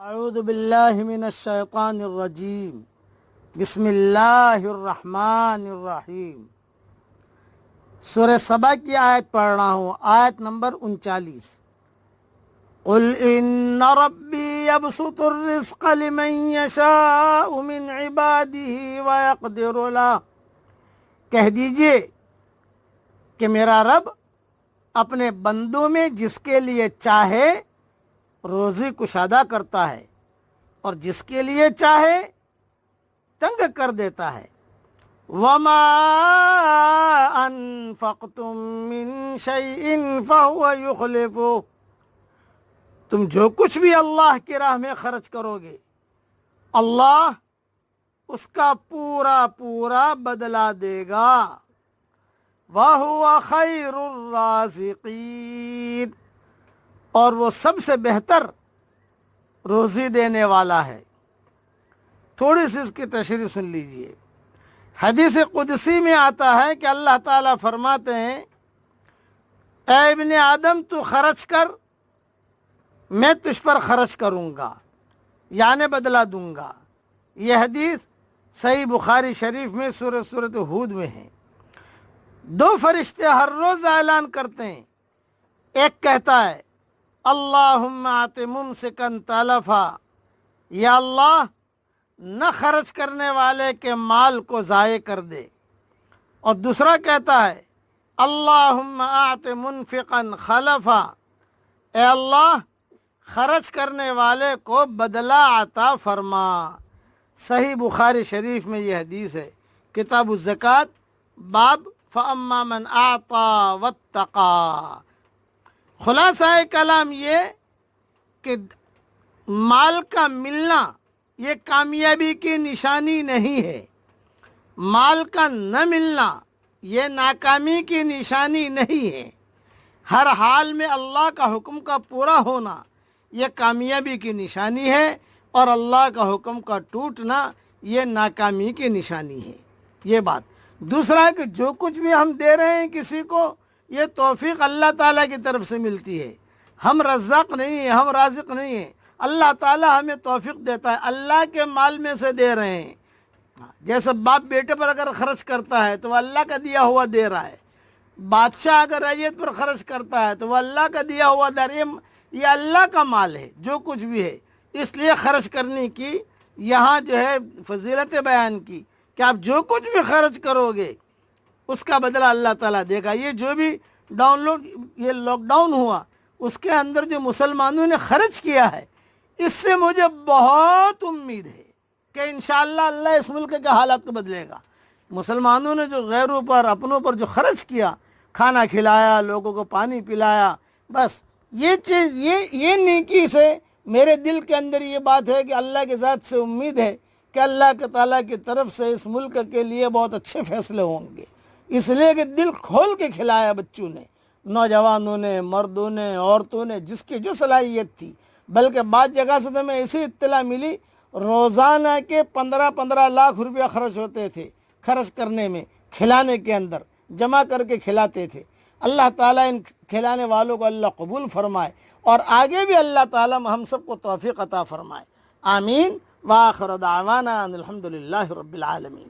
اعوذ باللہ من الشیطان الرجیم بسم اللہ الرحمن الرحیم۔ سورہ سبا کی آیت پڑھ رہا ہوں، آیت نمبر 39۔ قل ان ربی یبسط الرزق لمن یشاء من عبادہ ویقدر لہ، کہہ دیجئے کہ میرا رب اپنے بندوں میں جس کے لیے چاہے روزی کشادہ کرتا ہے اور جس کے لیے چاہے تنگ کر دیتا ہے۔ وما انفقتم من شیء فہو یخلفہ، تم جو کچھ بھی اللہ کی راہ میں خرچ کرو گے اللہ اس کا پورا پورا بدلہ دے گا۔ وَهُوَ خَيْرُ الرَّازِقِينَ، اور وہ سب سے بہتر روزی دینے والا ہے۔ تھوڑی سی اس کی تشریح سن لیجئے۔ حدیث قدسی میں آتا ہے کہ اللہ تعالیٰ فرماتے ہیں، اے ابن آدم تو خرچ کر، میں تجھ پر خرچ کروں گا، یعنی بدلہ دوں گا۔ یہ حدیث صحیح بخاری شریف میں سورۃ ہود میں ہے۔ دو فرشتے ہر روز اعلان کرتے ہیں، ایک کہتا ہے اللہم آت ممسکا تلفا، یا اللہ نہ خرچ کرنے والے کے مال کو ضائع کر دے، اور دوسرا کہتا ہے اللہم آت منفقا خلفا، اے اللہ خرچ کرنے والے کو بدلہ عطا فرما۔ صحیح بخاری شریف میں یہ حدیث ہے، کتاب الزکوٰۃ، باب فَأَمَّا مَنْ أَعْطَى وَاتَّقَى۔ خلاصہ کلام یہ کہ مال کا ملنا یہ کامیابی کی نشانی نہیں ہے، مال کا نہ ملنا یہ ناکامی کی نشانی نہیں ہے، ہر حال میں اللہ کا حکم کا پورا ہونا یہ کامیابی کی نشانی ہے، اور اللہ کا حکم کا ٹوٹنا یہ ناکامی کی نشانی ہے۔ یہ بات دوسرا ہے کہ جو کچھ بھی ہم دے رہے ہیں کسی کو، یہ توفیق اللہ تعالیٰ کی طرف سے ملتی ہے۔ ہم رزاق نہیں ہیں، ہم رازق نہیں ہیں، اللہ تعالیٰ ہمیں توفیق دیتا ہے، اللہ کے مال میں سے دے رہے ہیں۔ جیسے باپ بیٹے پر اگر خرچ کرتا ہے تو وہ اللہ کا دیا ہوا دے رہا ہے، بادشاہ اگر رعیت پر خرچ کرتا ہے تو وہ اللہ کا دیا ہوا دے رہا ہے۔ یہ اللہ کا مال ہے جو کچھ بھی ہے، اس لیے خرچ کرنے کی یہاں جو ہے فضیلت بیان کی کہ آپ جو کچھ بھی خرچ کرو گے اس کا بدلہ اللہ تعالیٰ دے گا۔ یہ جو بھی لاک ڈاؤن ہوا اس کے اندر جو مسلمانوں نے خرچ کیا ہے، اس سے مجھے بہت امید ہے کہ انشاءاللہ اللہ اس ملک کے حالات کو بدلے گا۔ مسلمانوں نے جو غیروں پر اپنوں پر جو خرچ کیا، کھانا کھلایا، لوگوں کو پانی پلایا، بس یہ چیز یہ نیکی سے میرے دل کے اندر یہ بات ہے کہ اللہ کی ذات سے امید ہے کہ اللہ کے تعالیٰ کی طرف سے اس ملک کے لیے بہت اچھے فیصلے ہوں گے، اس لیے کہ دل کھول کے کھلایا بچوں نے، نوجوانوں نے، مردوں نے، عورتوں نے، جس کی جو صلاحیت تھی۔ بلکہ بعض جگہ سے تو میں ایسی اطلاع ملی روزانہ کے 15 لاکھ روپیہ خرچ ہوتے تھے، خرچ کرنے میں، کھلانے کے اندر جمع کر کے کھلاتے تھے۔ اللہ تعالیٰ ان کھلانے والوں کو اللہ قبول فرمائے، اور آگے بھی اللہ تعالیٰ ہم سب کو توفیق عطا فرمائے، آمین۔ وآخر دعوانا ان الحمد للہ رب العالمین۔